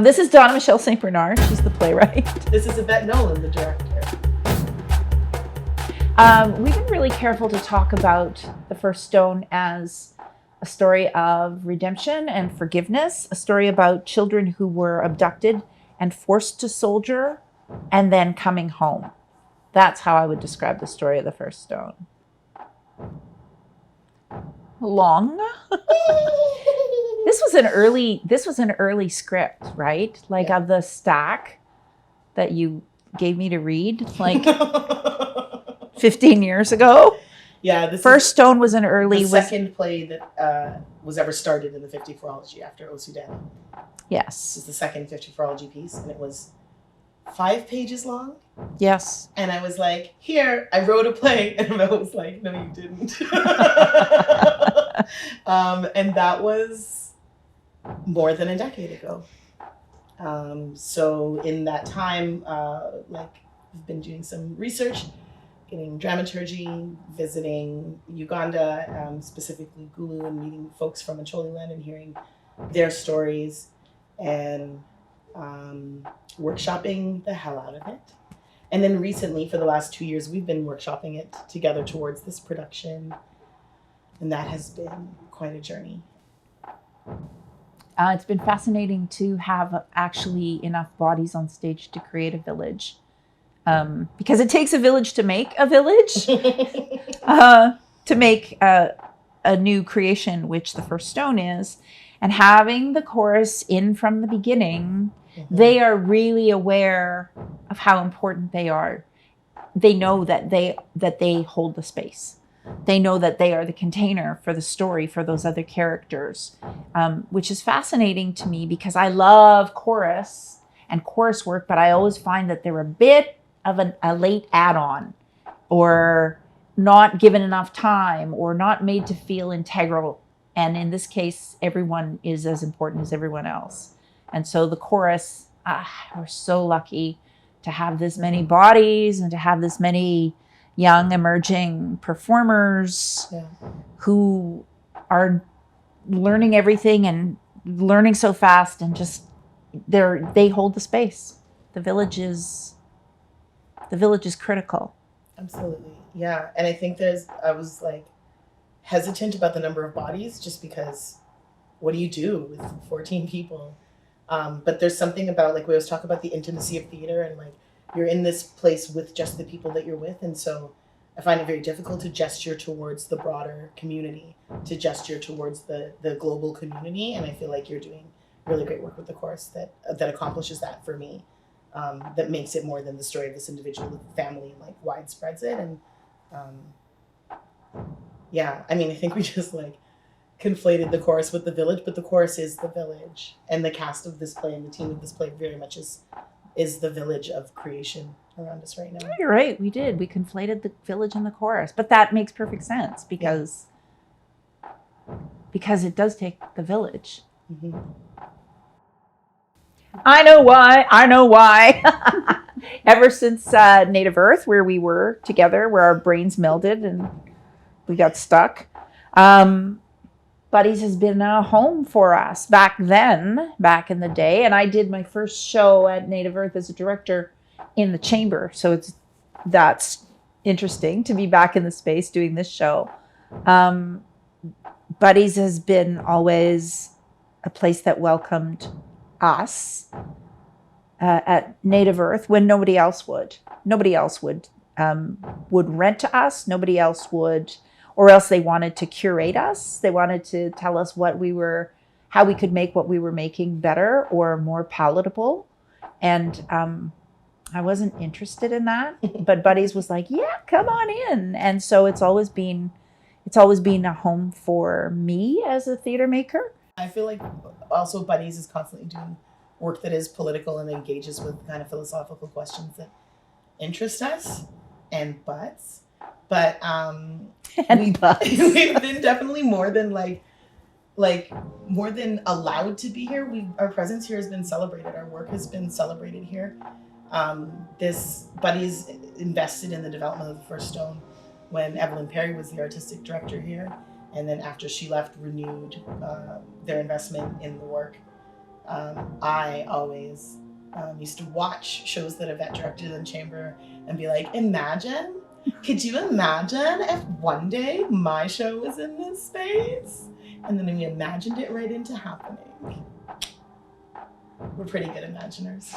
This is Donna Michelle St. Bernard. She's the playwright. This is Yvette Nolan, the director. We've been really careful to talk about The First Stone as a story of redemption and forgiveness, a story about children who were abducted and forced to soldier and then coming home. That's how I would describe the story of The First Stone. Long. This was an early script, right? Like of the stack that you gave me to read like 15 years ago. Yeah, the First Stone was an early... second play that was ever started in the 50-4ology after Osudana. Yes. This is the second 50-4ology piece, and it was 5 pages long. Yes. And I was like, here, I wrote a play. And Mel was like, no, you didn't. And that was more than a decade ago. So in that time, I've been doing some research, getting dramaturgy, visiting Uganda, specifically Gulu, and meeting folks from Acholi land and hearing their stories, and workshopping the hell out of it. And then recently, for the last 2 years, we've been workshopping it together towards this production. And that has been quite a journey. It's been fascinating to have actually enough bodies on stage to create a village. Because it takes a village to make a village, to make a new creation, which The First Stone is. And having the chorus in from the beginning, they are really aware of how important they are. They know that they hold the space. They know that they are the container for the story for those other characters, which is fascinating to me because I love chorus and chorus work, but I always find that they're a bit of a late add-on, or not given enough time, or not made to feel integral. And in this case, everyone is as important as everyone else. And so the chorus, we're so lucky to have this many bodies and to have this many young emerging performers who are learning everything and learning so fast, and just they hold the space. The village is critical. Absolutely. Yeah. And I think I was like hesitant about the number of bodies, just because what do you do with 14 people? But there's something about, like, we always talk about the intimacy of theater, and like you're in this place with just the people that you're with. And so I find it very difficult to gesture towards the broader community, to gesture towards the global community. And I feel like you're doing really great work with the chorus that accomplishes that for me. That makes it more than the story of this individual family, and like widespreads it. And I think we just like conflated the chorus with the village, but the chorus is the village, and the cast of this play and the team of this play very much is the village of creation around us right now. Oh, you're right. We conflated the village and the chorus, but that makes perfect sense because it does take the village. Mm-hmm. I know why. Ever since Native Earth, where we were together, where our brains melded and we got stuck, Buddies has been a home for us back in the day. And I did my first show at Native Earth as a director in the chamber. So that's interesting to be back in the space doing this show. Buddies has been always a place that welcomed us at Native Earth when nobody else would. Nobody else would rent to us. Nobody else would, or else they wanted to curate us. They wanted to tell us how we could make what we were making better or more palatable. And I wasn't interested in that, but Buddies was like, yeah, come on in. And so it's always been a home for me as a theater maker. I feel like also Buddies is constantly doing work that is political and engages with kind of philosophical questions that interest us and butts. But we've been definitely more than more than allowed to be here. Our presence here has been celebrated. Our work has been celebrated here. This Buddies invested in the development of The First Stone when Evelyn Perry was the artistic director here. and then after she left, renewed their investment in the work. I always used to watch shows that Yvette directed in Chamber and be like, could you imagine if one day my show was in this space? And then we imagined it right into happening. We're pretty good imaginers.